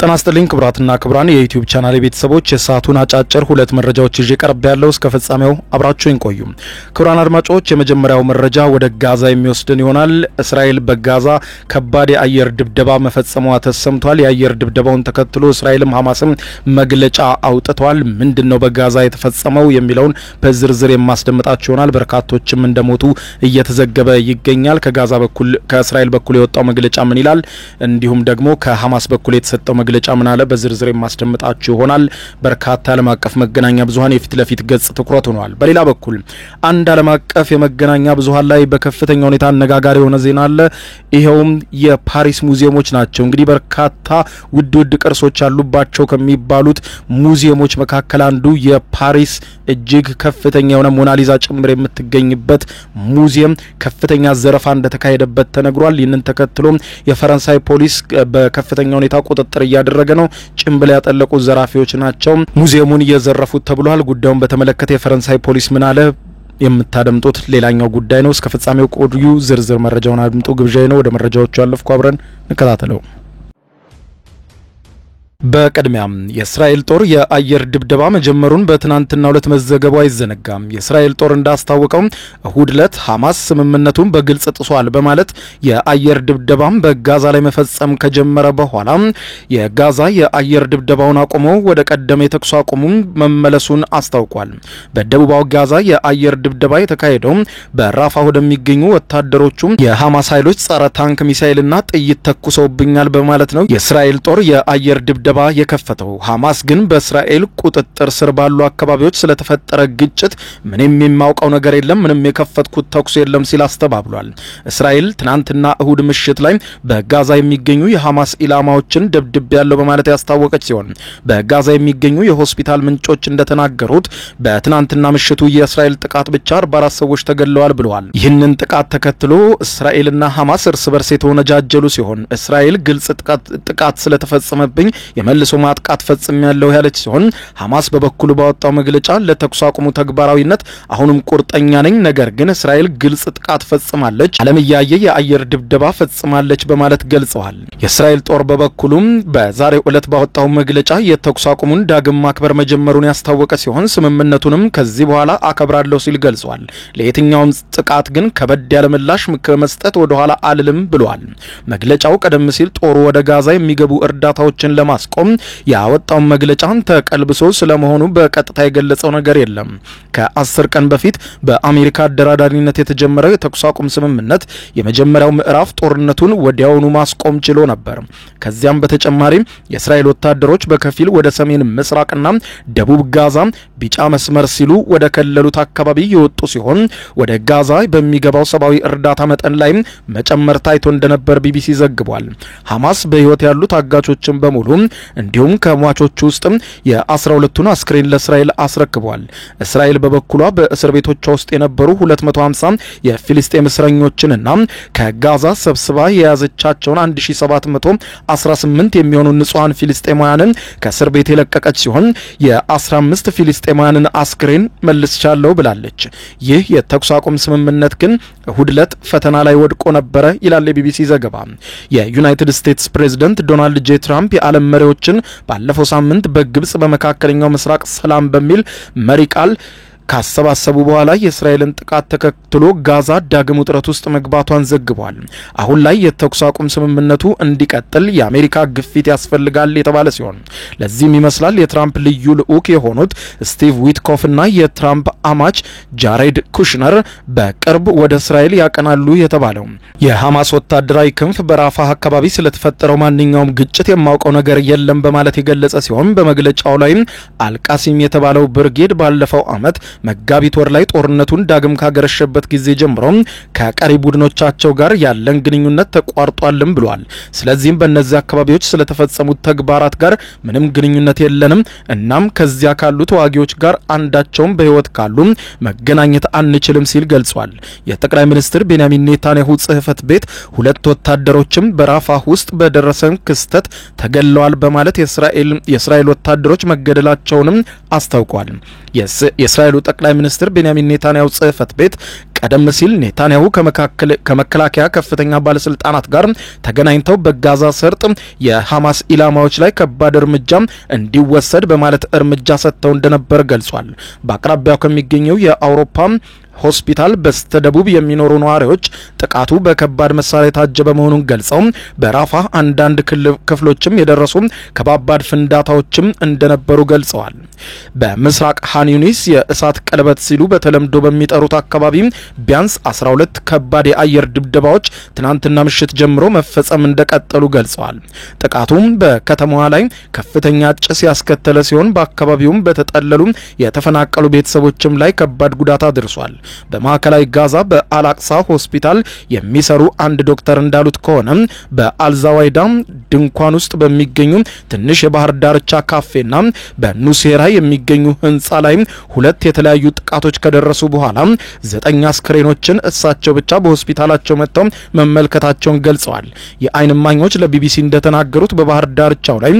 ተናስተልኝ ክብራትና ክብራን የዩቲዩብ ቻናል ቤተሰቦች የሰዓቱን አጫጭር ሁለት መረጃዎች ይዤ ቀርብ ያለው እስከ ፍጻሜው አብራችሁን ቆዩ። ክብራን አድማጮች የመጀመሪያው መረጃ ወደ ጋዛ የሚወስድን ይሆናል። እስራኤል በጋዛ ከባድ የአየር ድብደባ መፈጸሟ ተሰምቷል። የአየር ድብደባውን ተከትሎ እስራኤልም ሐማስም መግለጫ አውጥተዋል። ምንድነው በጋዛ የተፈጸመው የሚለውን በዝርዝር የማስደምጣችሁ ይሆናል። በርካቶችም እንደሞቱ እየተዘገበ ይገኛል። ከጋዛ በኩል ከእስራኤል በኩል የወጣው መግለጫ ምን ይላል? እንዲሁም ደግሞ ከሐማስ በኩል የተሰጠው መግለጫ ምን አለ? በዝርዝር የማስደምጣችሁ ይሆናል። በርካታ ዓለም አቀፍ መገናኛ ብዙሃን የፊት ለፊት ገጽ ትኩረት ሆኗል። በሌላ በኩል አንድ ዓለም አቀፍ የመገናኛ ብዙሃን ላይ በከፍተኛ ሁኔታ አነጋጋሪ የሆነ ዜና አለ። ይሄውም የፓሪስ ሙዚየሞች ናቸው። እንግዲህ በርካታ ውድ ቅርሶች ያሉባቸው ከሚባሉት ሙዚየሞች መካከል አንዱ የፓሪስ እጅግ ከፍተኛ የሆነ ሞናሊዛ ጭምር የምትገኝበት ሙዚየም ከፍተኛ ዘረፋ እንደተካሄደበት ተነግሯል። ይህንን ተከትሎ የፈረንሳይ ፖሊስ በከፍተኛ ሁኔታ ቁጥጥር እያደረገ ነው። ጭምብል ያጠለቁ ዘራፊዎች ናቸው ሙዚየሙን እየዘረፉት ተብሏል። ጉዳዩን በተመለከተ የፈረንሳይ ፖሊስ ምን አለ? የምታደምጡት ሌላኛው ጉዳይ ነው። እስከ ፍጻሜው ቆዩ። ዝርዝር መረጃውን አድምጡ ግብዣዬ ነው። ወደ መረጃዎቹ ያለፍኩ፣ አብረን እንከታተለው። በቀድሚያም የእስራኤል ጦር የአየር ድብደባ መጀመሩን በትናንትናው ዕለት መዘገቡ አይዘነጋም። የእስራኤል ጦር እንዳስታወቀው እሁድ ዕለት ሐማስ ስምምነቱን በግልጽ ጥሷል በማለት የአየር ድብደባም በጋዛ ላይ መፈጸም ከጀመረ በኋላ የጋዛ የአየር ድብደባውን አቁሞ ወደ ቀደመ የተኩስ አቁሙ መመለሱን አስታውቋል። በደቡባዊ ጋዛ የአየር ድብደባ የተካሄደው በራፋ ወደሚገኙ ወታደሮቹ የሐማስ ኃይሎች ጸረ ታንክ ሚሳኤልና ጥይት ተኩሰውብኛል በማለት ነው የእስራኤል ጦር የአየር ድብደባ የከፈተው። ሐማስ ግን በእስራኤል ቁጥጥር ስር ባሉ አካባቢዎች ስለተፈጠረ ግጭት ምንም የሚያውቀው ነገር የለም፣ ምንም የከፈትኩት ተኩስ የለም ሲል አስተባብሏል። እስራኤል ትናንትና እሁድ ምሽት ላይ በጋዛ የሚገኙ የሐማስ ኢላማዎችን ደብድቤያለሁ በማለት ያስታወቀች ሲሆን በጋዛ የሚገኙ የሆስፒታል ምንጮች እንደተናገሩት በትናንትና ምሽቱ የእስራኤል ጥቃት ብቻ 44 ሰዎች ተገድለዋል ብለዋል። ይህንን ጥቃት ተከትሎ እስራኤልና ሐማስ እርስ በርስ የተወነጃጀሉ ሲሆን እስራኤል ግልጽ ጥቃት ስለተፈጸመብኝ የመልሶ ማጥቃት ፈጽሜያለሁ ያለች ሲሆን ሐማስ በበኩሉ ባወጣው መግለጫ ለተኩስ አቁሙ ተግባራዊነት አሁንም ቁርጠኛ ነኝ፣ ነገር ግን እስራኤል ግልጽ ጥቃት ፈጽማለች፣ ዓለም ያየ የአየር ድብደባ ፈጽማለች በማለት ገልጸዋል። የእስራኤል ጦር በበኩሉም በዛሬው ዕለት ባወጣው መግለጫ የተኩስ አቁሙን ዳግም ማክበር መጀመሩን ያስታወቀ ሲሆን ስምምነቱንም ከዚህ በኋላ አከብራለሁ ሲል ገልጿል። ለየትኛውም ጥቃት ግን ከበድ ያለ ምላሽ መስጠት ወደ ኋላ አልልም ብሏል። መግለጫው ቀደም ሲል ጦሩ ወደ ጋዛ የሚገቡ እርዳታዎችን ለማስቆም ያወጣው መግለጫን ተቀልብሶ ስለመሆኑ በቀጥታ የገለጸው ነገር የለም። ከ10 ቀን በፊት በአሜሪካ አደራዳሪነት የተጀመረው የተኩስ አቁም ስምምነት የመጀመሪያው ምዕራፍ ጦርነቱን ወዲያውኑ ማስቆም ችሎ ነበር። ከዚያም በተጨማሪ የእስራኤል ወታደሮች በከፊል ወደ ሰሜን ምስራቅና ደቡብ ጋዛ ቢጫ መስመር ሲሉ ወደ ከለሉት አካባቢ የወጡ ሲሆን ወደ ጋዛ በሚገባው ሰብአዊ እርዳታ መጠን ላይ መጨመር ታይቶ እንደነበር ቢቢሲ ዘግቧል። ሐማስ በህይወት ያሉት አጋቾችን በሙሉ እንዲሁም ከሟቾቹ ውስጥ የ12ቱን አስክሬን ለእስራኤል አስረክቧል። እስራኤል በበኩሏ በእስር ቤቶቿ ውስጥ የነበሩ 250 የፊሊስጤም እስረኞችንና ከጋዛ ሰብስባ የያዘቻቸውን 1718 የሚሆኑ ንጹሃን ፊሊስጤማውያንን ከእስር ቤት የለቀቀች ሲሆን የ15 ፊሊስጤማውያንን አስክሬን መልስቻለሁ ብላለች። ይህ የተኩስ አቁም ስምምነት ግን እሁድ ዕለት ፈተና ላይ ወድቆ ነበረ ይላል የቢቢሲ ዘገባ። የዩናይትድ ስቴትስ ፕሬዝዳንት ዶናልድ ጄ ትራምፕ የዓለም መሪዎችን ባለፈው ሳምንት በግብጽ በመካከለኛው ምስራቅ ሰላም በሚል መሪ ቃል ካሰባሰቡ በኋላ የእስራኤልን ጥቃት ተከትሎ ጋዛ ዳግም ውጥረት ውስጥ መግባቷን ዘግቧል። አሁን ላይ የተኩስ አቁም ስምምነቱ እንዲቀጥል የአሜሪካ ግፊት ያስፈልጋል የተባለ ሲሆን ለዚህም ይመስላል የትራምፕ ልዩ ልዑክ የሆኑት ስቲቭ ዊትኮፍና የትራምፕ አማች ጃሬድ ኩሽነር በቅርብ ወደ እስራኤል ያቀናሉ የተባለው። የሐማስ ወታደራዊ ክንፍ በራፋህ አካባቢ ስለተፈጠረው ማንኛውም ግጭት የማውቀው ነገር የለም በማለት የገለጸ ሲሆን በመግለጫው ላይ አልቃሲም የተባለው ብርጌድ ባለፈው ዓመት መጋቢት ወር ላይ ጦርነቱን ዳግም ካገረሸበት ጊዜ ጀምሮ ከቀሪ ቡድኖቻቸው ጋር ያለን ግንኙነት ተቋርጧልም ብሏል። ስለዚህም በእነዚህ አካባቢዎች ስለተፈጸሙት ተግባራት ጋር ምንም ግንኙነት የለንም፣ እናም ከዚያ ካሉ ተዋጊዎች ጋር አንዳቸውም በህይወት ካሉ መገናኘት አንችልም ሲል ገልጿል። የጠቅላይ ሚኒስትር ቤንያሚን ኔታንያሁ ጽህፈት ቤት 2 ወታደሮችም በራፋህ ውስጥ በደረሰን ክስተት ተገለዋል በማለት የእስራኤል ወታደሮች መገደላቸውንም አስታውቋል። የእስራኤል ጠቅላይ ሚኒስትር ቤንያሚን ኔታንያሁ ጽህፈት ቤት ቀደም ሲል ኔታንያሁ ከመከላከያ ከፍተኛ ባለስልጣናት ጋር ተገናኝተው በጋዛ ሰርጥ የሐማስ ኢላማዎች ላይ ከባድ እርምጃ እንዲወሰድ በማለት እርምጃ ሰጥተው እንደነበር ገልጿል። በአቅራቢያው ከሚገኘው የአውሮፓ ሆስፒታል በስተደቡብ የሚኖሩ ነዋሪዎች ጥቃቱ በከባድ መሳሪያ የታጀበ መሆኑን ገልጸው በራፋ አንዳንድ ክፍሎችም የደረሱ ከባባድ ፍንዳታዎችም እንደነበሩ ገልጸዋል። በምስራቅ ሃን ዩኒስ የእሳት ቀለበት ሲሉ በተለምዶ በሚጠሩት አካባቢ ቢያንስ 12 ከባድ የአየር ድብደባዎች ትናንትና ምሽት ጀምሮ መፈጸም እንደቀጠሉ ገልጸዋል። ጥቃቱም በከተማዋ ላይ ከፍተኛ ጭስ ያስከተለ ሲሆን በአካባቢውም በተጠለሉ የተፈናቀሉ ቤተሰቦችም ላይ ከባድ ጉዳት አድርሷል። በማዕከላዊ ጋዛ በአልአቅሳ ሆስፒታል የሚሰሩ አንድ ዶክተር እንዳሉት ከሆነ በአልዛዋይዳ ድንኳን ውስጥ በሚገኙ ትንሽ የባህር ዳርቻ ካፌና በኑሴራ የሚገኙ ህንጻ ላይ ሁለት የተለያዩ ጥቃቶች ከደረሱ በኋላ 9 አስክሬኖችን እሳቸው ብቻ በሆስፒታላቸው መጥተው መመልከታቸውን ገልጸዋል። የአይን እማኞች ለቢቢሲ እንደተናገሩት በባህር ዳርቻው ላይ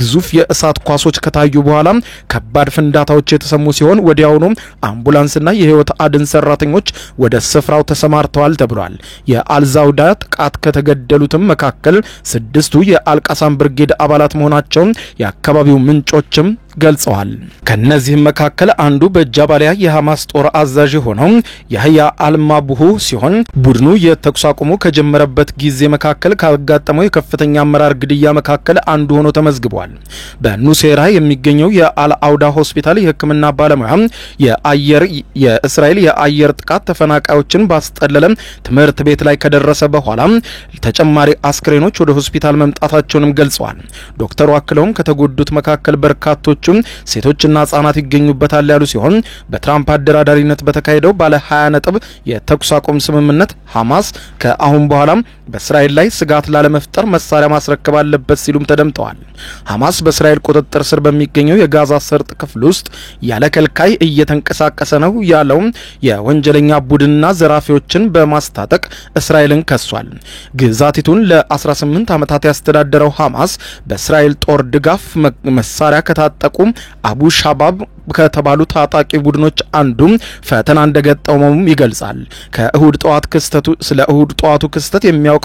ግዙፍ የእሳት ኳሶች ከታዩ በኋላ ከባድ ፍንዳታዎች የተሰሙ ሲሆን ወዲያውኑ አምቡላንስና የህይወት አድን ሰራተኞች ወደ ስፍራው ተሰማርተዋል ተብሏል። የአልዛውዳ ጥቃት ከተገደሉትም መካከል 6ቱ የአልቃሳም ብርጌድ አባላት መሆናቸውን የአካባቢው ምንጮችም ገልጸዋል። ከነዚህም መካከል አንዱ በጃባሊያ የሐማስ ጦር አዛዥ ሆነው ያህያ አልማቡሁ ሲሆን ቡድኑ የተኩስ አቁሙ ከጀመረበት ጊዜ መካከል ካጋጠመው የከፍተኛ አመራር ግድያ መካከል አንዱ ሆኖ ተመዝግቧል። በኑሴራ የሚገኘው የአልአውዳ ሆስፒታል የሕክምና ባለሙያ የእስራኤል የአየር ጥቃት ተፈናቃዮችን ባስጠለለ ትምህርት ቤት ላይ ከደረሰ በኋላ ተጨማሪ አስክሬኖች ወደ ሆስፒታል መምጣታቸውንም ገልጸዋል። ዶክተሩ አክለውም ከተጎዱት መካከል በርካቶች ሴቶችና ህጻናት ይገኙበታል ያሉ ሲሆን በትራምፕ አደራዳሪነት በተካሄደው ባለ 20 ነጥብ የተኩስ አቁም ስምምነት ሐማስ ከአሁን በኋላ በእስራኤል ላይ ስጋት ላለመፍጠር መሳሪያ ማስረከብ አለበት ሲሉም ተደምጠዋል። ሐማስ በእስራኤል ቁጥጥር ስር በሚገኘው የጋዛ ሰርጥ ክፍል ውስጥ ያለ ከልካይ እየተንቀሳቀሰ ነው ያለው የወንጀለኛ ቡድንና ዘራፊዎችን በማስታጠቅ እስራኤልን ከሷል። ግዛቲቱን ለ18 ዓመታት ያስተዳደረው ሐማስ በእስራኤል ጦር ድጋፍ መሳሪያ ከታጠቁ አቡ ሻባብ ከተባሉ ታጣቂ ቡድኖች አንዱ ፈተና እንደገጠመው ይገልጻል። ስለ እሁድ ጠዋቱ ክስተት የሚያውቀው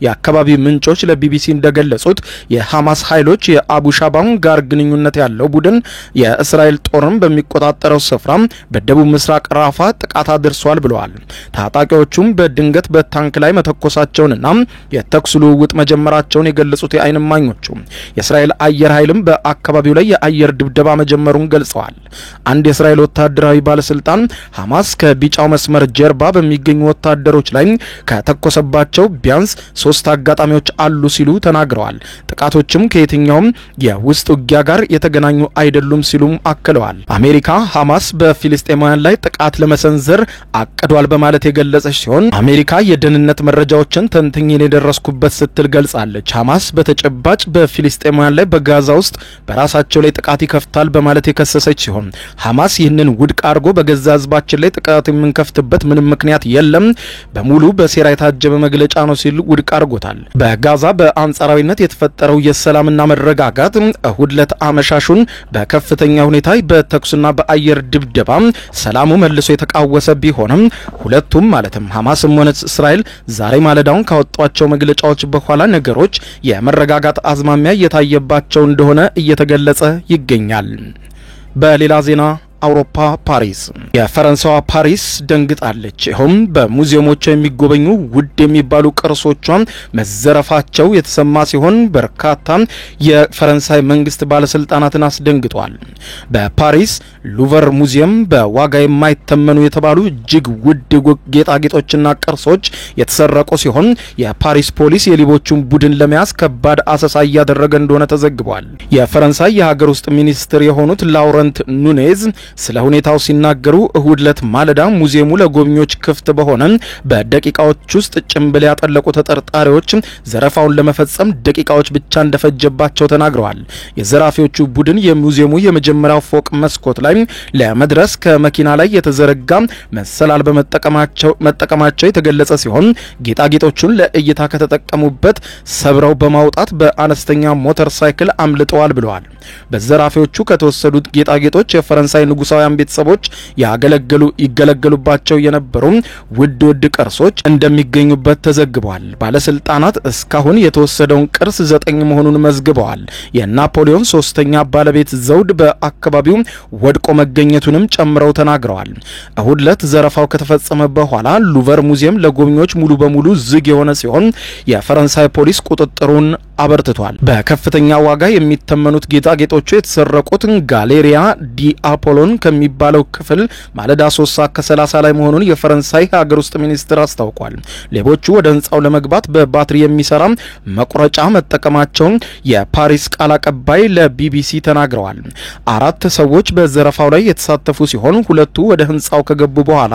የአካባቢ ምንጮች ለቢቢሲ እንደገለጹት የሐማስ ኃይሎች የአቡ ሻባብ ጋር ግንኙነት ያለው ቡድን የእስራኤል ጦርን በሚቆጣጠረው ስፍራ በደቡብ ምስራቅ ራፋ ጥቃት አድርሷል ብለዋል። ታጣቂዎቹም በድንገት በታንክ ላይ መተኮሳቸውንና የተኩስ ልውውጥ መጀመራቸውን የገለጹት የአይን እማኞቹ የእስራኤል አየር ኃይልም በአካባቢው ላይ የአየር ድብደባ መጀመሩን ገልጸዋል። አንድ የእስራኤል ወታደራዊ ባለስልጣን ሐማስ ከቢጫው መስመር ጀርባ በሚገኙ ወታደሮች ላይ ከተኮሰባቸው ቢያንስ 3 አጋጣሚዎች አሉ ሲሉ ተናግረዋል። ጥቃቶችም ከየትኛውም የውስጥ ውጊያ ጋር የተገናኙ አይደሉም ሲሉም አክለዋል። አሜሪካ ሐማስ በፊልስጤማውያን ላይ ጥቃት ለመሰንዘር አቅዷል በማለት የገለጸች ሲሆን አሜሪካ የደህንነት መረጃዎችን ተንትኜን የደረስኩበት ስትል ገልጻለች። ሐማስ በተጨባጭ በፊልስጤማውያን ላይ በጋዛ ውስጥ በራሳቸው ላይ ጥቃት ይከፍታል በማለት የከሰሰች ሲሆን ሐማስ ይህንን ውድቅ አድርጎ በገዛ ህዝባችን ላይ ጥቃት የምንከፍትበት ምንም ምክንያት የለም፣ በሙሉ በሴራ የታጀበ መግለጫ ነው ሲል ውድቅ አድርጎታል። በጋዛ በአንጻራዊነት የተፈጠረው የሰላምና መረጋጋት እሁድ ዕለት አመሻሹን በከፍተኛ ሁኔታ በተኩስና በአየር ድብደባ ሰላሙ መልሶ የተቃወሰ ቢሆንም ሁለቱም ማለትም ሐማስም ሆነ እስራኤል ዛሬ ማለዳውን ካወጧቸው መግለጫዎች በኋላ ነገሮች የመረጋጋት አዝማሚያ እየታየባቸው እንደሆነ እየተገለጸ ይገኛል። በሌላ ዜና አውሮፓ ፓሪስ የፈረንሳይዋ ፓሪስ ደንግጣለች። ይኸውም በሙዚየሞቿ የሚጎበኙ ውድ የሚባሉ ቅርሶቿን መዘረፋቸው የተሰማ ሲሆን በርካታ የፈረንሳይ መንግስት ባለስልጣናትን አስደንግጧል። በፓሪስ ሉቨር ሙዚየም በዋጋ የማይተመኑ የተባሉ እጅግ ውድ ጌጣጌጦችና ቅርሶች የተሰረቁ ሲሆን የፓሪስ ፖሊስ የሌቦቹን ቡድን ለመያዝ ከባድ አሰሳ እያደረገ እንደሆነ ተዘግቧል። የፈረንሳይ የሀገር ውስጥ ሚኒስትር የሆኑት ላውረንት ኑኔዝ ስለ ሁኔታው ሲናገሩ እሁድ ዕለት ማለዳ ሙዚየሙ ለጎብኚዎች ክፍት በሆነ በደቂቃዎች ውስጥ ጭምብል ያጠለቁ ተጠርጣሪዎች ዘረፋውን ለመፈጸም ደቂቃዎች ብቻ እንደፈጀባቸው ተናግረዋል። የዘራፊዎቹ ቡድን የሙዚየሙ የመጀመሪያው ፎቅ መስኮት ላይ ለመድረስ ከመኪና ላይ የተዘረጋ መሰላል በመጠቀማቸው የተገለጸ ሲሆን ጌጣጌጦቹን ለእይታ ከተጠቀሙበት ሰብረው በማውጣት በአነስተኛ ሞተር ሳይክል አምልጠዋል ብለዋል። በዘራፊዎቹ ከተወሰዱት ጌጣጌጦች የፈረንሳይ ንጉሳውያን ቤተሰቦች ይገለገሉባቸው የነበሩ ውድ ቅርሶች እንደሚገኙበት ተዘግቧል። ባለስልጣናት እስካሁን የተወሰደውን ቅርስ 9 መሆኑን መዝግበዋል። የናፖሊዮን 3ኛ ባለቤት ዘውድ በአካባቢው ወድቆ መገኘቱንም ጨምረው ተናግረዋል። እሁድ ዕለት ዘረፋው ከተፈጸመ በኋላ ሉቨር ሙዚየም ለጎብኚዎች ሙሉ በሙሉ ዝግ የሆነ ሲሆን የፈረንሳይ ፖሊስ ቁጥጥሩን አበርትቷል። በከፍተኛ ዋጋ የሚተመኑት ጌጣጌጦቹ የተሰረቁት ጋሌሪያ ዲ አፖሎን ከሚባለው ክፍል ማለዳ 3:30 ላይ መሆኑን የፈረንሳይ ሀገር ውስጥ ሚኒስትር አስታውቋል። ሌቦቹ ወደ ህንጻው ለመግባት በባትሪ የሚሰራ መቁረጫ መጠቀማቸውን የፓሪስ ቃል አቀባይ ለቢቢሲ ተናግረዋል። 4 ሰዎች በዘረፋው ላይ የተሳተፉ ሲሆን 2ቱ ወደ ህንጻው ከገቡ በኋላ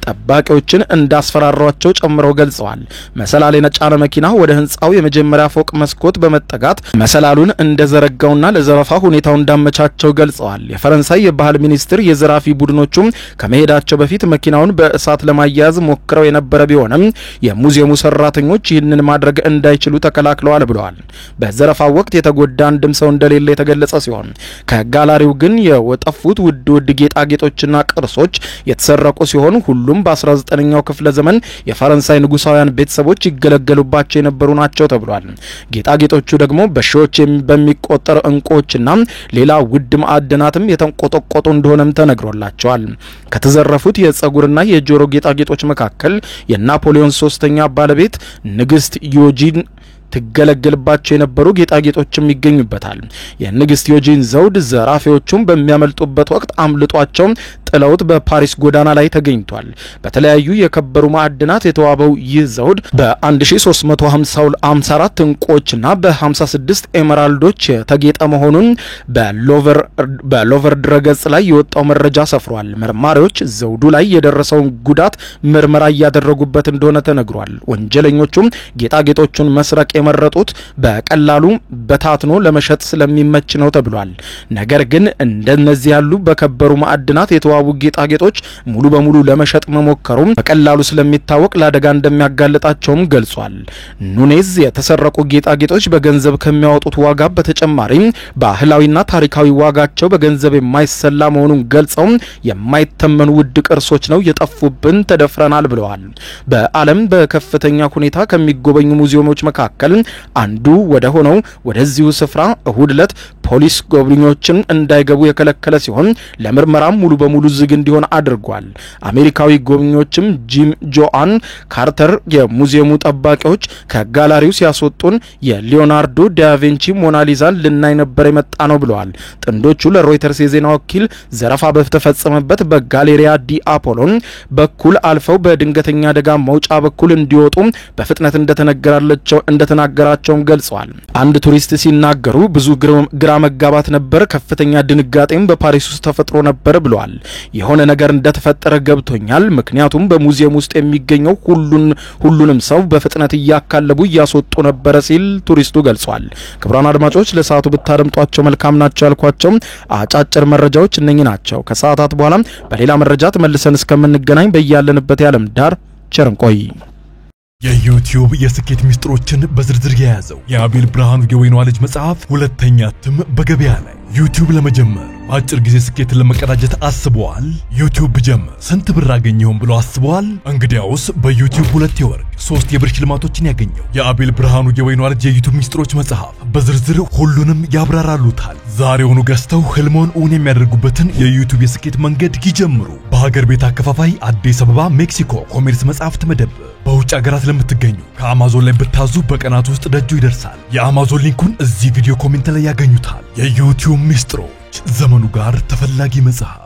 ጠባቂዎችን እንዳስፈራሯቸው ጨምረው ገልጸዋል። መሰላል የጫነ መኪና ወደ ህንጻው የመጀመሪያ ፎቅ መስኮት በመጠጋት መሰላሉን እንደዘረጋውና ለዘረፋ ሁኔታው እንዳመቻቸው ገልጸዋል። የፈረንሳይ የባህል ሚኒስትር የዘራፊ ቡድኖቹ ከመሄዳቸው በፊት መኪናውን በእሳት ለማያያዝ ሞክረው የነበረ ቢሆንም የሙዚየሙ ሰራተኞች ይህንን ማድረግ እንዳይችሉ ተከላክለዋል ብለዋል። በዘረፋው ወቅት የተጎዳ አንድም ሰው እንደሌለ የተገለጸ ሲሆን ከጋላሪው ግን የወጠፉት ውድ ጌጣጌጦችና ቅርሶች የተሰረቁ ሲሆን ሁሉም በ19ኛው ክፍለ ዘመን የፈረንሳይ ንጉሳውያን ቤተሰቦች ይገለገሉባቸው የነበሩ ናቸው ተብሏል። ጌጣጌጦቹ ደግሞ በሺዎች በሚቆጠሩ እንቁዎችና ሌላ ውድ ማዕድናትም የተንቆጠቆጡ እንደሆነም ተነግሮላቸዋል። ከተዘረፉት የጸጉርና የጆሮ ጌጣጌጦች መካከል የናፖሊዮን 3ኛ ባለቤት ንግስት ዮጂን ትገለገልባቸው የነበሩ ጌጣጌጦችም ይገኙበታል። የንግስት ዮጂን ዘውድ ዘራፊዎቹም በሚያመልጡበት ወቅት አምልጧቸው ጥለውት በፓሪስ ጎዳና ላይ ተገኝቷል። በተለያዩ የከበሩ ማዕድናት የተዋበው ይህ ዘውድ በ1354 እንቁዎችና በ56 ኤመራልዶች የተጌጠ መሆኑን በሎቨር ድረገጽ ላይ የወጣው መረጃ ሰፍሯል። መርማሪዎች ዘውዱ ላይ የደረሰውን ጉዳት ምርመራ እያደረጉበት እንደሆነ ተነግሯል። ወንጀለኞቹም ጌጣጌጦቹን መስረቅ የመረጡት በቀላሉ በታትኖ ለመሸጥ ስለሚመች ነው ተብሏል። ነገር ግን እንደነዚህ ያሉ በከበሩ ማዕድናት የተዋቡ ጌጣጌጦች ሙሉ በሙሉ ለመሸጥ መሞከሩ በቀላሉ ስለሚታወቅ ለአደጋ እንደሚያጋልጣቸውም ገልጿል። ኑኔዝ የተሰረቁ ጌጣጌጦች በገንዘብ ከሚያወጡት ዋጋ በተጨማሪ ባህላዊና ታሪካዊ ዋጋቸው በገንዘብ የማይሰላ መሆኑን ገልጸው የማይተመኑ ውድ ቅርሶች ነው የጠፉብን፣ ተደፍረናል ብለዋል። በዓለም በከፍተኛ ሁኔታ ከሚጎበኙ ሙዚየሞች መካከል አንዱ ወደ ሆነው ወደዚሁ ስፍራ እሁድ ዕለት ፖሊስ ጎብኚዎችን እንዳይገቡ የከለከለ ሲሆን ለምርመራም ሙሉ በሙሉ ዝግ እንዲሆን አድርጓል። አሜሪካዊ ጎብኚዎችም ጂም ጆአን ካርተር የሙዚየሙ ጠባቂዎች ከጋላሪው ሲያስወጡን የሊዮናርዶ ዳቪንቺ ሞናሊዛን ልናይ ነበር የመጣ ነው ብለዋል። ጥንዶቹ ለሮይተርስ የዜና ወኪል ዘረፋ በተፈጸመበት በጋሌሪያ ዲ አፖሎን በኩል አልፈው በድንገተኛ አደጋ መውጫ በኩል እንዲወጡ በፍጥነት እንደተናገራቸውም ገልጸዋል። አንድ ቱሪስት ሲናገሩ ብዙ ግራ መጋባት ነበር፣ ከፍተኛ ድንጋጤም በፓሪስ ውስጥ ተፈጥሮ ነበር ብለዋል። የሆነ ነገር እንደተፈጠረ ገብቶኛል፣ ምክንያቱም በሙዚየም ውስጥ የሚገኘው ሁሉንም ሰው በፍጥነት እያካለቡ እያስወጡ ነበር ሲል ቱሪስቱ ገልጿል። ክቡራን አድማጮች ለሰዓቱ ብታደምጧቸው መልካም ናቸው ያልኳቸው አጫጭር መረጃዎች እነኚህ ናቸው። ከሰዓታት በኋላ በሌላ መረጃ ተመልሰን እስከምንገናኝ በያለንበት የዓለም ዳር ቸር እንቆይ። የዩቲዩብ የስኬት ሚስጥሮችን በዝርዝር የያዘው የአቤል ብርሃኑ የወይኗ ልጅ መጽሐፍ 2ኛ እትም በገበያ ላይ። ዩቲዩብ ለመጀመር በአጭር ጊዜ ስኬትን ለመቀዳጀት አስበዋል? ዩቲዩብ ጀመር ስንት ብር አገኘሁም ብሎ አስበዋል? እንግዲያውስ በዩቲዩብ 2 የወርቅ 3 የብር ሽልማቶችን ያገኘው የአቤል ብርሃኑ የወይኗ ልጅ የዩቲዩብ ሚስጥሮች መጽሐፍ በዝርዝር ሁሉንም ያብራራሉታል። ዛሬውኑ ገዝተው ህልሞን እውን የሚያደርጉበትን የዩቲዩብ የስኬት መንገድ ይጀምሩ። በሀገር ቤት አከፋፋይ አዲስ አበባ ሜክሲኮ ኮሜርስ መጽሐፍት መደብር። በውጭ ሀገራት ለምትገኙ ከአማዞን ላይ ብታዙ በቀናት ውስጥ ደጁ ይደርሳል። የአማዞን ሊንኩን እዚህ ቪዲዮ ኮሜንት ላይ ያገኙታል። የዩቲዩብ ሚስጥሮች ዘመኑ ጋር ተፈላጊ መጽሐፍ